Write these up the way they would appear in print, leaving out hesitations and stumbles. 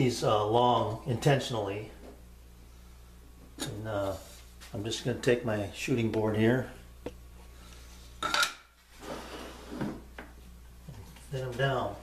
these long intentionally. And I'm just going to take my shooting board here and thin them down.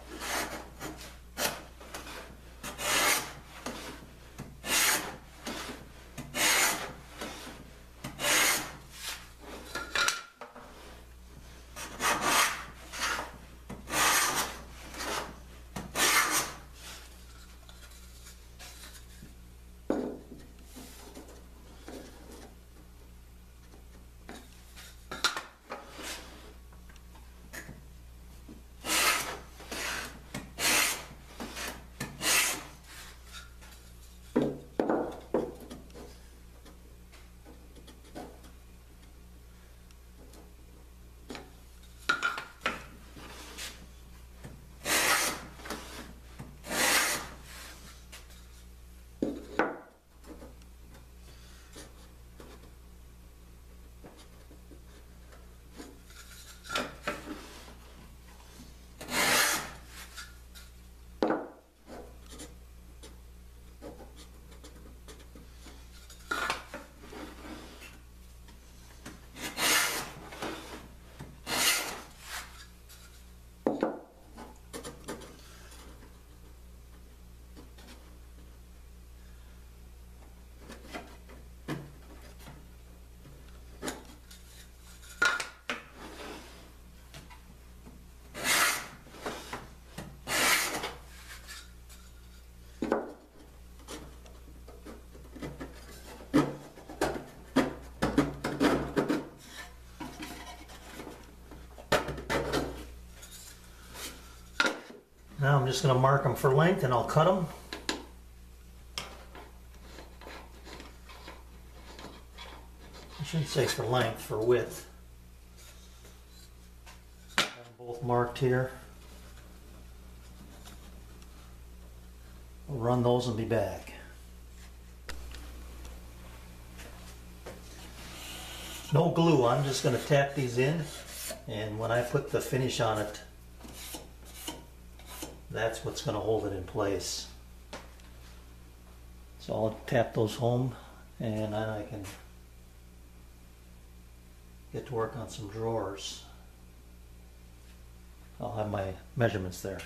Now I'm just going to mark them for length and I'll cut them. I shouldn't say for length, for width. Got them both marked here. I'll run those and be back. No glue, I'm just going to tap these in, and when I put the finish on it, that's what's going to hold it in place. So I'll tap those home and then I can get to work on some drawers. I'll have my measurements there.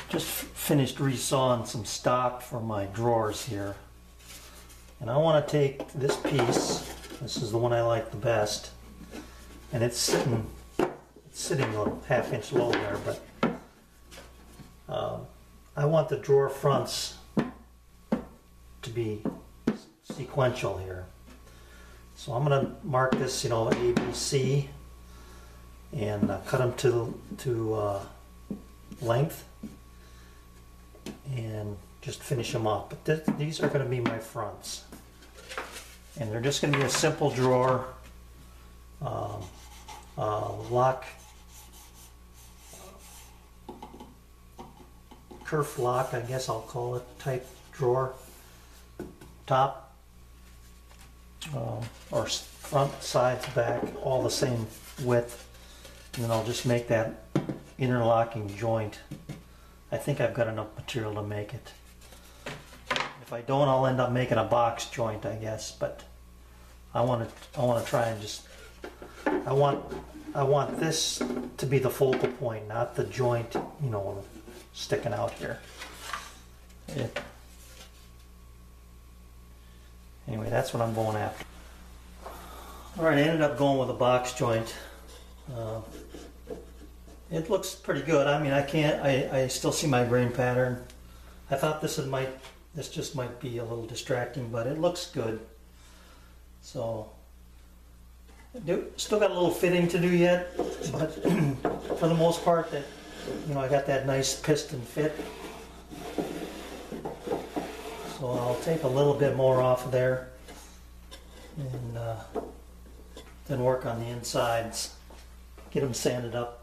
Just finished resawing some stock for my drawers here. And I want to take this piece, this is the one I like the best, and it's sitting a half-inch low there, but I want the drawer fronts to be sequential here. So I'm going to mark this, A, B, C, and cut them to length. And just finish them up. But these are going to be my fronts, and they're just going to be a simple drawer, lock, kerf lock, I guess I'll call it, type drawer, top, or front, sides, back, all the same width, and then I'll just make that interlocking joint. I think I've got enough material to make it. If I don't, I'll end up making a box joint, I guess. But I want to try and just. I want this to be the focal point, not the joint, sticking out here. Anyway, that's what I'm going after. All right, I ended up going with a box joint. It looks pretty good. I mean, I still see my grain pattern. I thought this might This just might be a little distracting, but it looks good. So, still got a little fitting to do yet, but for the most part, that I got that nice piston fit. So I'll take a little bit more off of there, and then work on the insides, get them sanded up.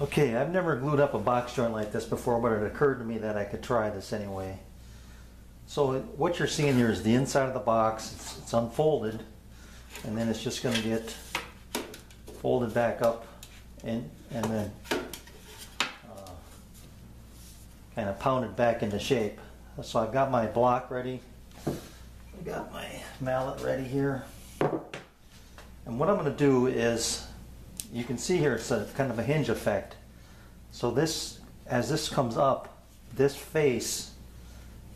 Okay, I've never glued up a box joint like this before, but it occurred to me that I could try this anyway. So what you're seeing here is the inside of the box. It's unfolded, and then it's just going to get folded back up and then kind of pounded back into shape. So I've got my block ready. I've got my mallet ready here. And what I'm going to do is, you can see here it's a kind of a hinge effect. So this, as this comes up, this face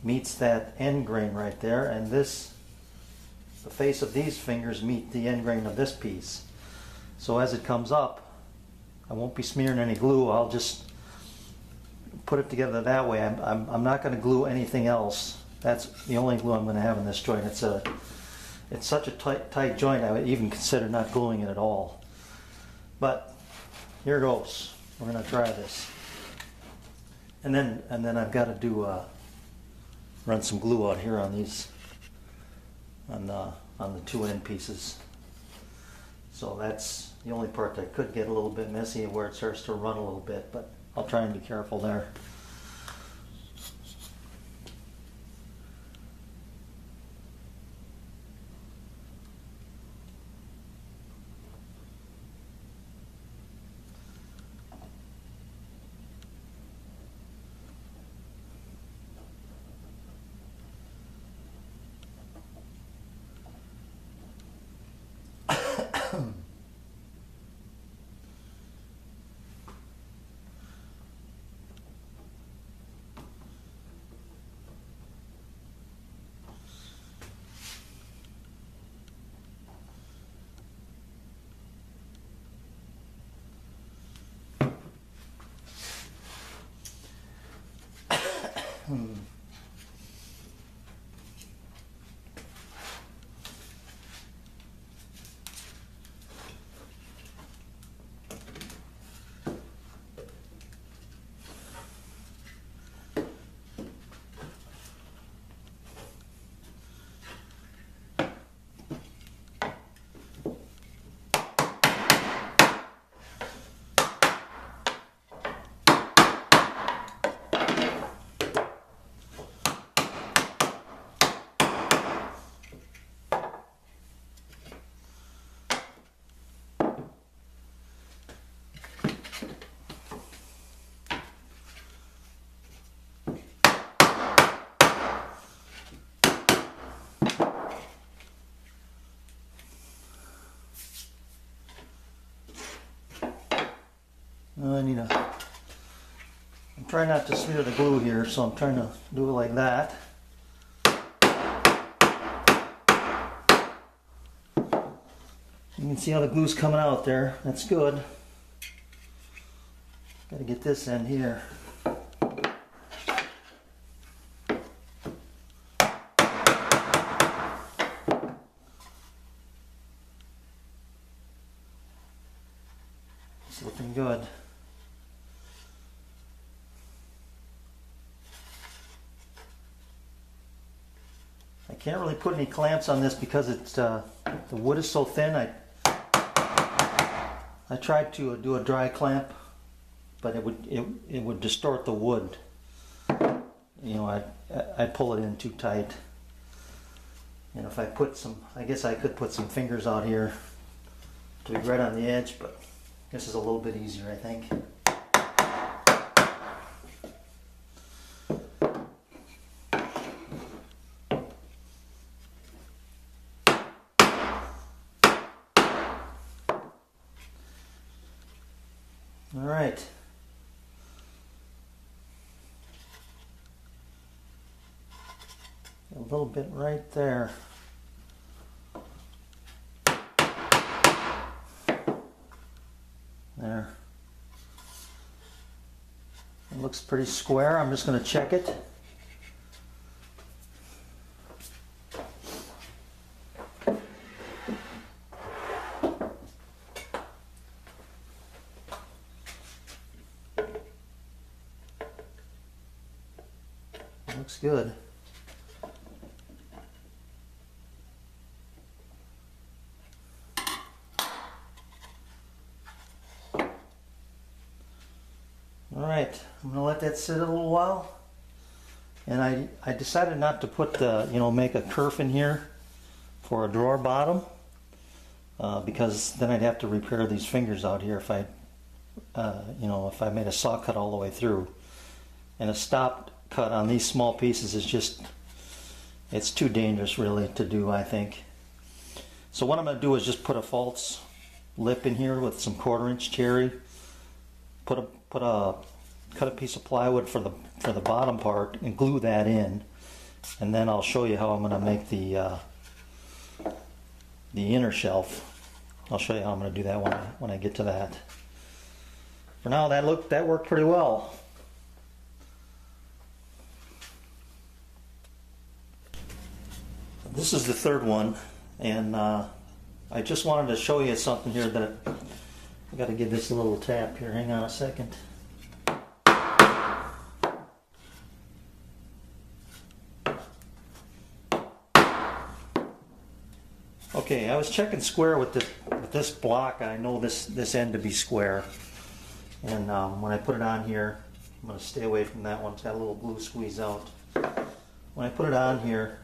meets that end grain right there, and this, the face of these fingers meet the end grain of this piece. So as it comes up, I won't be smearing any glue. I'll just put it together that way. I'm not going to glue anything else. That's the only glue I'm going to have in this joint. It's such a tight joint, I would even consider not gluing it at all. But here goes. We're going to try this, and then I've got to do run some glue out here on these, on the two end pieces. So that's the only part that could get a little bit messy, where it starts to run a little bit. But I'll try and be careful there. I need a... I'm trying not to smear the glue here, so I'm trying to do it like that. You can see how the glue's coming out there. That's good. Got to get this end here. It's looking good. I can't really put any clamps on this because it's the wood is so thin. I tried to do a dry clamp, but it would distort the wood. You know, I'd pull it in too tight. And if I put some, I guess I could put some fingers out here to be right on the edge, but this is a little bit easier, I think. All right. A little bit right there. There. It looks pretty square. I'm just going to check it. Looks good. All right, I'm gonna let that sit a little while. And I decided not to put the, make a kerf in here for a drawer bottom because then I'd have to repair these fingers out here if I, if I made a saw cut all the way through. And a stop cut on these small pieces is just, it's too dangerous really to do, I think. So what I'm going to do is just put a false lip in here with some 1/4-inch cherry. Cut a piece of plywood for the bottom part and glue that in, and then I'll show you how I'm going to make the inner shelf. I'll show you how I'm going to do that when I get to that. For now, that worked pretty well. This is the third one, and I just wanted to show you something here that I got to give this a little tap here. Hang on a second. Okay, I was checking square with this block. I know this end to be square, and when I put it on here, I'm going to stay away from that one. It's got a little glue squeeze out. When I put it on here,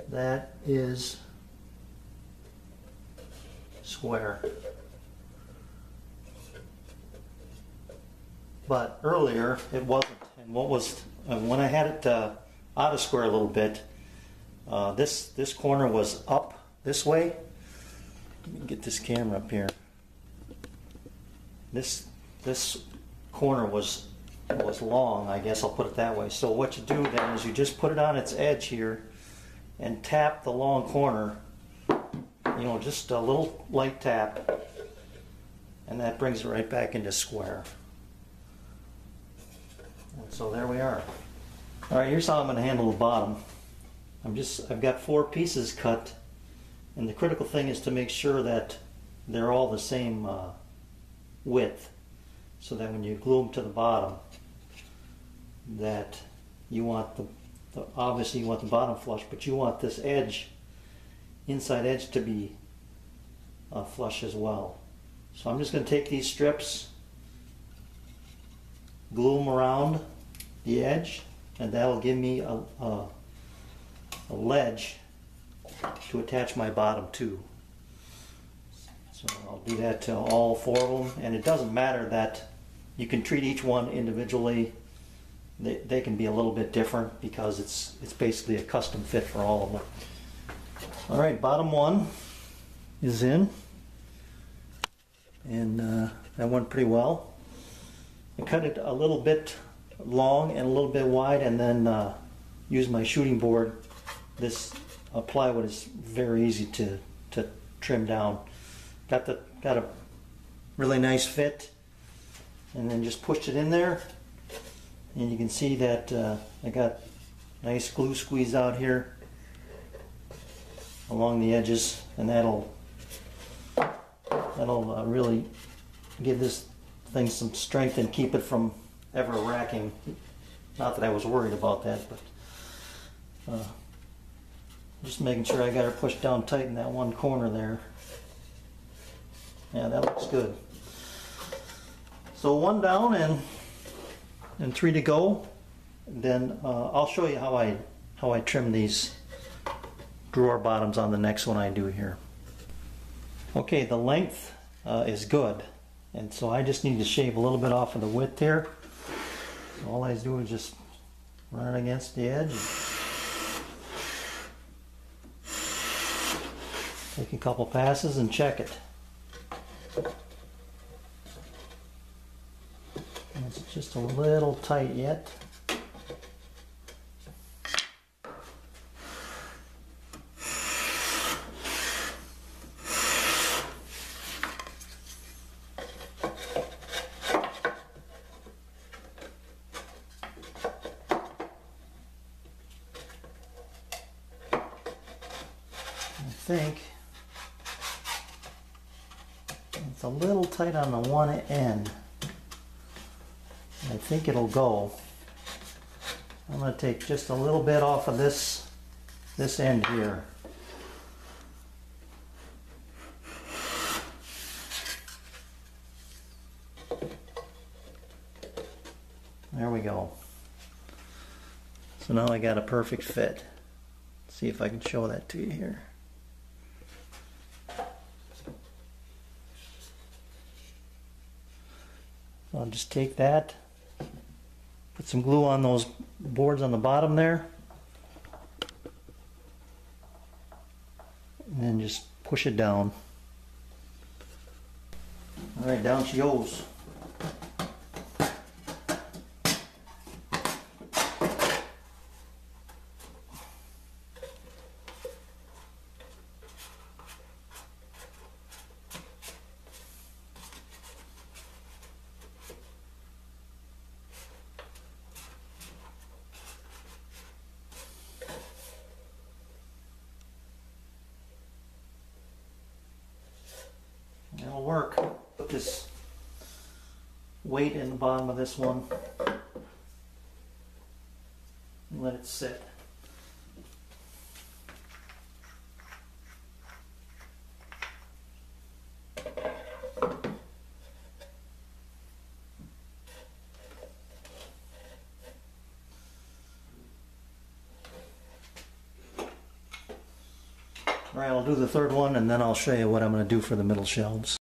that is square. But earlier it wasn't. And when I had it out of square a little bit, this corner was up this way. Let me get this camera up here. This corner was long, I guess I'll put it that way. So what you do then is you just put it on its edge here and tap the long corner, just a little light tap, and that brings it right back into square. And so there we are. All right, here's how I'm going to handle the bottom. I've got 4 pieces cut, and the critical thing is to make sure that they're all the same width, so that when you glue them to the bottom, that you want obviously you want the bottom flush, but you want this edge, inside edge, to be flush as well. So I'm just going to take these strips, glue them around the edge, and that'll give me a ledge to attach my bottom to. So I'll do that to all 4 of them, and it doesn't matter that you can treat each one individually. They can be a little bit different because it's basically a custom fit for all of them. All right, bottom one. is in, and that went pretty well. I cut it a little bit long and a little bit wide, and then used my shooting board. This plywood is very easy to trim down. Got a really nice fit, and then just pushed it in there, and you can see that I got nice glue squeeze out here along the edges, and that'll really give this thing some strength and keep it from ever racking. Not that I was worried about that, but just making sure I got her pushed down tight in that one corner there. Yeah, that looks good. So one down and 3 to go. Then I'll show you how I trim these drawer bottoms on the next one I do here. Okay, the length is good, and so I just need to shave a little bit off of the width here. So all I do is just run it against the edge. Take a couple passes and check it. And it's just a little tight yet. I think it's a little tight on the one end. I think it'll go. I'm going to take just a little bit off of this end here. There we go. So now I got a perfect fit. Let's see if I can show that to you here. So I'll just take that, put some glue on those boards on the bottom there, and then just push it down. All right, down she goes. That'll work. Put this weight in the bottom of this one and let it sit. Alright, I'll do the third one and then I'll show you what I'm going to do for the middle shelves.